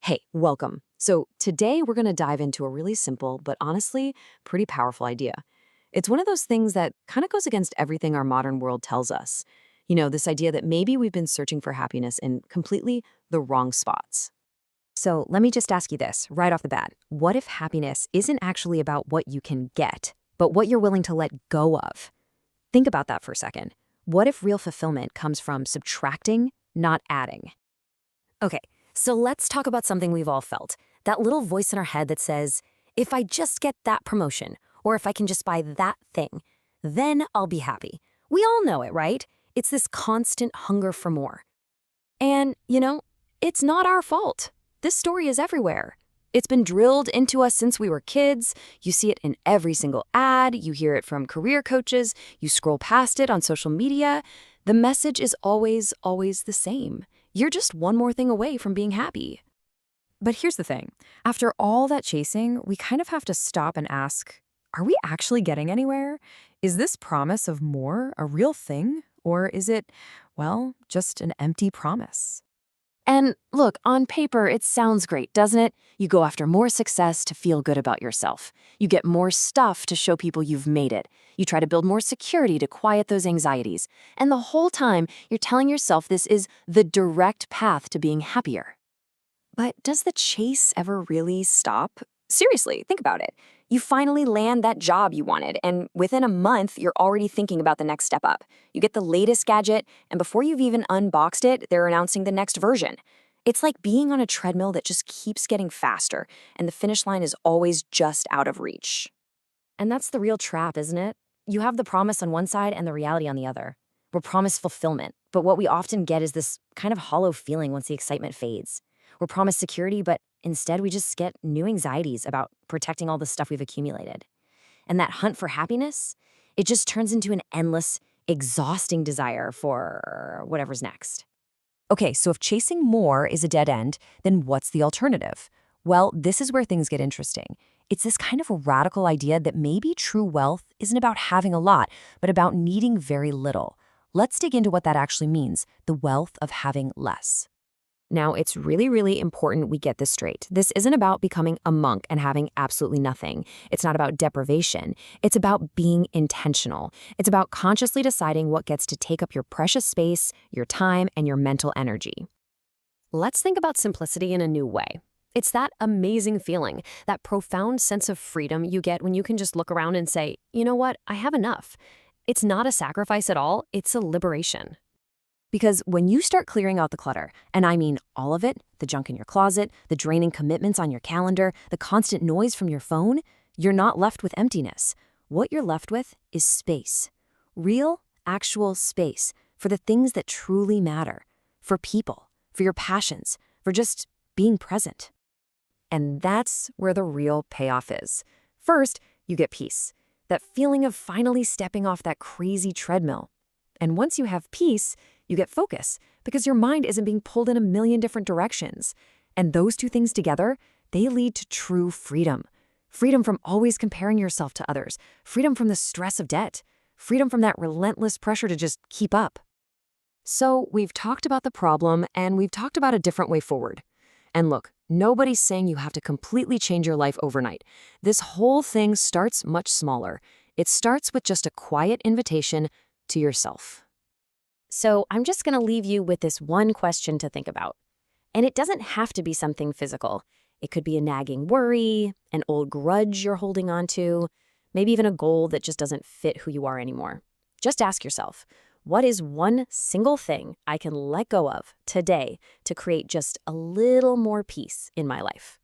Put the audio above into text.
Hey, welcome. So, today we're going to dive into a really simple, but honestly, pretty powerful idea. It's one of those things that kind of goes against everything our modern world tells us. This idea that maybe we've been searching for happiness in completely the wrong spots. So let me just ask you this right off the bat. What if happiness isn't actually about what you can get, but what you're willing to let go of? Think about that for a second. What if real fulfillment comes from subtracting, not adding? Okay, so let's talk about something we've all felt. That little voice in our head that says, if I just get that promotion, or if I can just buy that thing, then I'll be happy. We all know it, right? It's this constant hunger for more. And, it's not our fault. This story is everywhere. It's been drilled into us since we were kids. You see it in every single ad. You hear it from career coaches. You scroll past it on social media. The message is always, always the same. You're just one more thing away from being happy. But here's the thing. After all that chasing, we kind of have to stop and ask, are we actually getting anywhere? Is this promise of more a real thing? Or is it, well, just an empty promise? And look, on paper, it sounds great, doesn't it? You go after more success to feel good about yourself. You get more stuff to show people you've made it. You try to build more security to quiet those anxieties. And the whole time, you're telling yourself this is the direct path to being happier. But does the chase ever really stop? Seriously, think about it. You finally land that job you wanted, and within a month, you're already thinking about the next step up. You get the latest gadget, and before you've even unboxed it, they're announcing the next version. It's like being on a treadmill that just keeps getting faster, and the finish line is always just out of reach. And that's the real trap, isn't it? You have the promise on one side and the reality on the other. We're promised fulfillment, but what we often get is this kind of hollow feeling once the excitement fades. We're promised security, but instead we just get new anxieties about protecting all the stuff we've accumulated. And that hunt for happiness, it just turns into an endless, exhausting desire for whatever's next. Okay, so if chasing more is a dead end, then what's the alternative? Well, this is where things get interesting. It's this kind of radical idea that maybe true wealth isn't about having a lot, but about needing very little. Let's dig into what that actually means, the wealth of having less. Now, it's really, really important we get this straight. This isn't about becoming a monk and having absolutely nothing. It's not about deprivation. It's about being intentional. It's about consciously deciding what gets to take up your precious space, your time, and your mental energy. Let's think about simplicity in a new way. It's that amazing feeling, that profound sense of freedom you get when you can just look around and say, you know what, I have enough. It's not a sacrifice at all, it's a liberation. Because when you start clearing out the clutter, and I mean all of it, the junk in your closet, the draining commitments on your calendar, the constant noise from your phone, you're not left with emptiness. What you're left with is space. Real, actual space for the things that truly matter. For people, for your passions, for just being present. And that's where the real payoff is. First, you get peace. That feeling of finally stepping off that crazy treadmill. And once you have peace, you get focus because your mind isn't being pulled in a million different directions. And those two things together, they lead to true freedom. Freedom from always comparing yourself to others. Freedom from the stress of debt. Freedom from that relentless pressure to just keep up. So we've talked about the problem and we've talked about a different way forward. And look, nobody's saying you have to completely change your life overnight. This whole thing starts much smaller. It starts with just a quiet invitation to yourself. So I'm just going to leave you with this one question to think about. And it doesn't have to be something physical. It could be a nagging worry, an old grudge you're holding on to, maybe even a goal that just doesn't fit who you are anymore. Just ask yourself, what is one single thing I can let go of today to create just a little more peace in my life?